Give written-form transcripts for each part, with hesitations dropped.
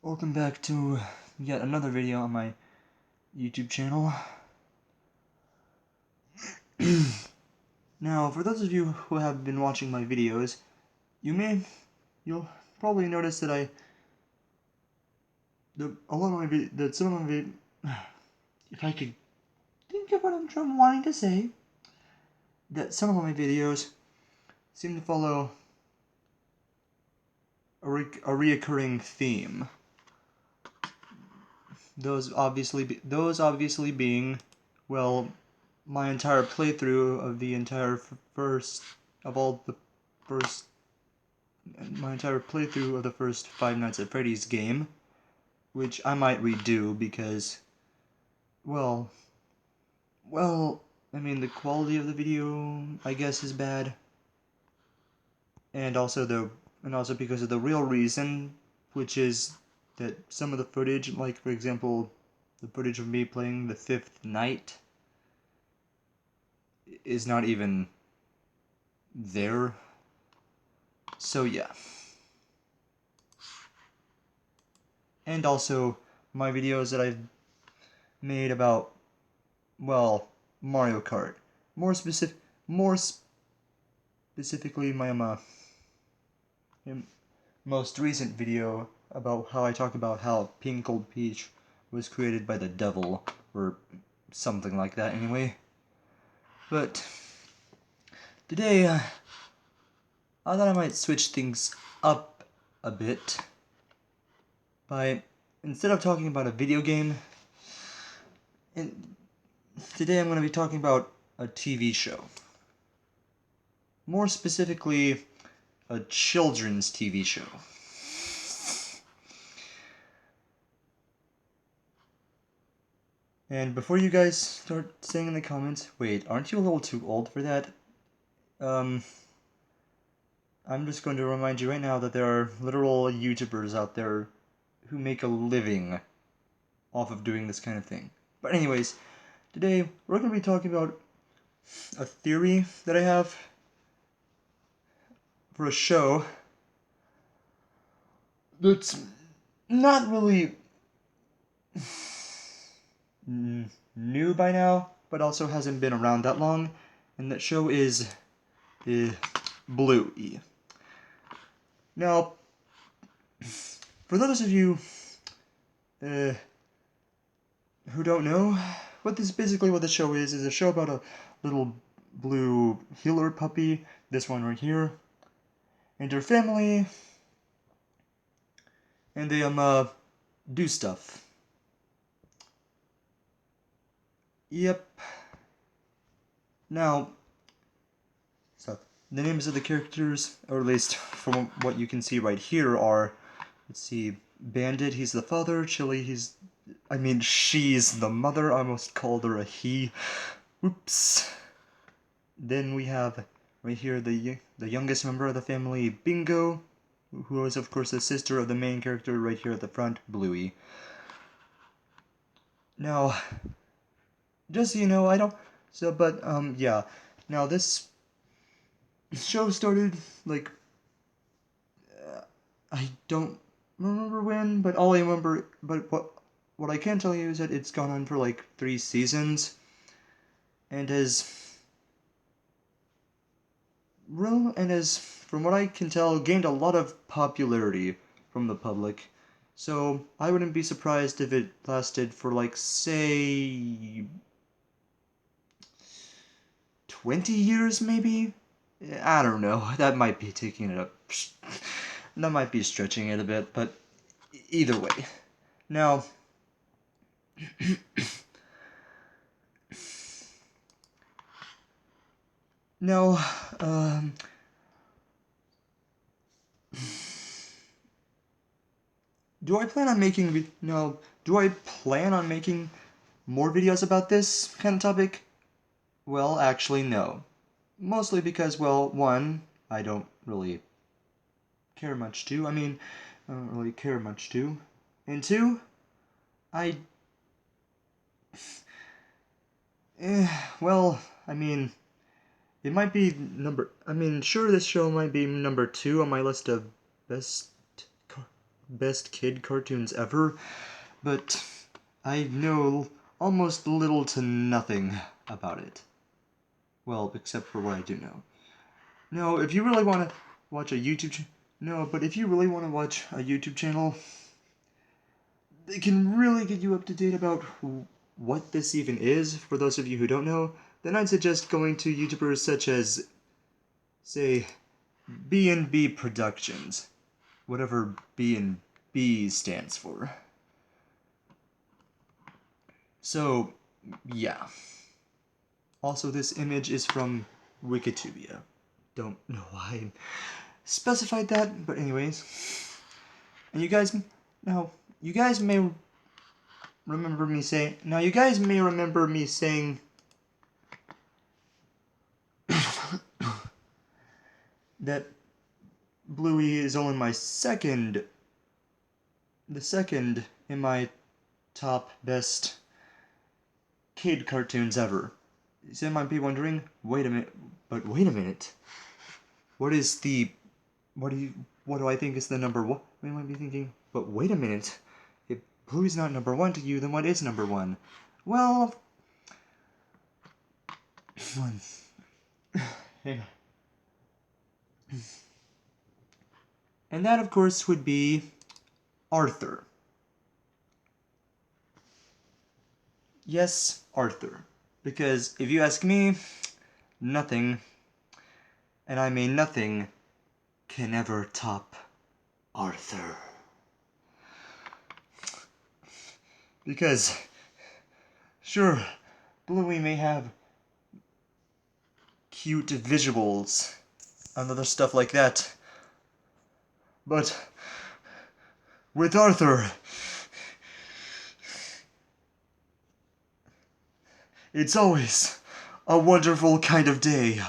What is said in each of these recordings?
Welcome back to yet another video on my YouTube channel. Now, for those of you who have been watching my videos, you'll probably notice that some of my if I could think of what I'm wanting to say, that some of my videos seem to follow a reoccurring theme. Those obviously being, well, my entire playthrough of the entire my entire playthrough of the first Five Nights at Freddy's game, which I might redo because, well, I mean, the quality of the video, I guess, is bad, and also because of the real reason, which is that some of the footage, like for example, the footage of me playing the Fifth Night, is not even there. So yeah. And also my videos that I've made about, well, Mario Kart. More specifically my most recent video about how I talk about how Pink Gold Peach was created by the devil, or something like that anyway. But today, I thought I might switch things up a bit by, instead of talking about a video game, today I'm going to be talking about a TV show. More specifically, a children's TV show. And before you guys start saying in the comments, wait, aren't you a little too old for that? I'm just going to remind you right now that there are literal YouTubers out there who make a living off of doing this kind of thing. But anyways, today we're going to be talking about a theory that I have for a show that's not really new by now, but also hasn't been around that long, and that show is Bluey. Now, for those of you who don't know, what the show is a show about a little blue healer puppy, this one right here, and her family, and they do stuff. Yep. Now, so the names of the characters, or at least from what you can see right here, are, let's see, Bandit, he's the father, Chili, she's the mother. I almost called her a he. Oops. Then we have right here the youngest member of the family, Bingo, who is of course the sister of the main character right here at the front, Bluey. Now, just so you know, yeah. Now this show started, like, I don't remember when, but what I can tell you is that it's gone on for like 3 seasons, and has, from what I can tell, gained a lot of popularity from the public. So I wouldn't be surprised if it lasted for, like, say, 20 years maybe? I don't know, that might be taking it up. That might be stretching it a bit, but either way. Now, do I plan on making more videos about this kind of topic? Well, actually, no. Mostly because, well, one, I don't really care much to. I don't really care much to. And two, well, it might be sure, this show might be number 2 on my list of best best kid cartoons ever, but I know almost little to nothing about it. Well, except for what I do know. No, if you really want to watch a YouTube but if you really want to watch a YouTube channel, they can really get you up to date about what this even is, for those of you who don't know, then I'd suggest going to YouTubers such as, say, B&B Productions. Whatever B&B stands for. So, yeah. Also, this image is from Wikitubia. Don't know why I specified that, but anyways. And you guys may remember me saying, that Bluey is only the second in my top best kid cartoons ever. You might be wondering, wait a minute. What do I think is the number one? You might be thinking, but wait a minute. If Bluey's not number one to you, then what is number one? Well, hang on. And that, of course, would be Arthur. Yes, Arthur. Because if you ask me, nothing, and I mean nothing, can ever top Arthur. Because, sure, Bluey may have cute visuals and other stuff like that, but with Arthur, it's always a wonderful kind of day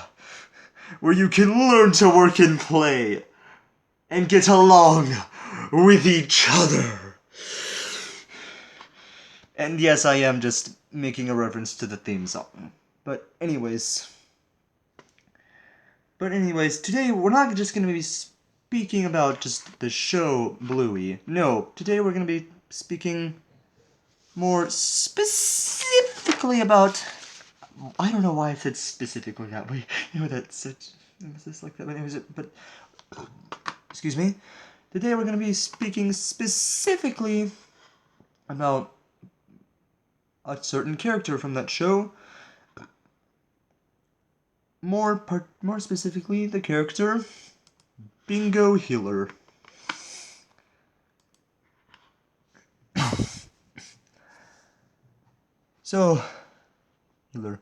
where you can learn to work and play and get along with each other. And yes, I am just making a reference to the theme song. But anyways, today we're not just going to be speaking about just the show Bluey. No, today we're going to be speaking more specifically about... I don't know why I said specifically that way. That's such emphasis like that. But excuse me. Today we're going to be speaking specifically about a certain character from that show. More specifically, the character Bingo Healer. So, Healer.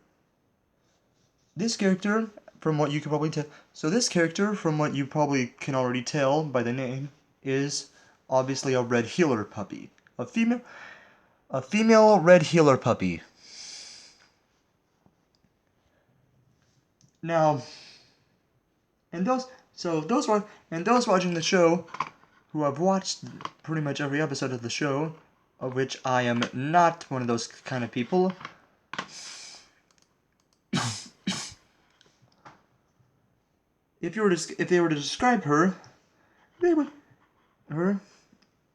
This character, from what you can probably tell... So this character, from what you probably can already tell by the name, is obviously a red healer puppy. A female red healer puppy. Now, those watching the show who have watched pretty much every episode of the show, of which I am not one of those kind of people. If they were to describe her,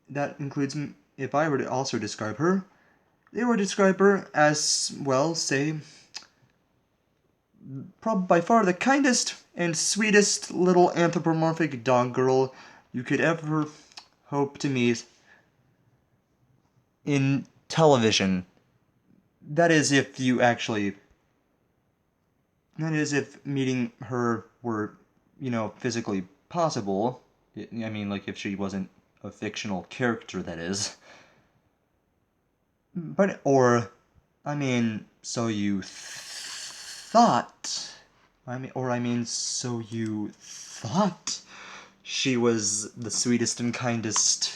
that includes, if I were to also describe her, they would describe her as, well, say, probably by far the kindest and sweetest little anthropomorphic dog girl you could ever hope to meet in television. That is if meeting her were, physically possible. I mean, like, if she wasn't a fictional character, that is. So you thought... so you thought she was the sweetest and kindest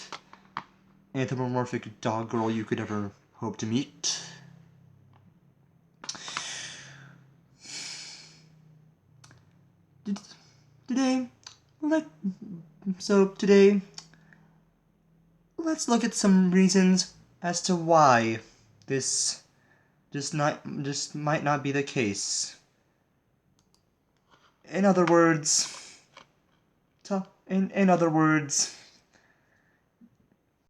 anthropomorphic dog girl you could ever hope to meet. Today, let's look at some reasons as to why this just might not be the case. In other words,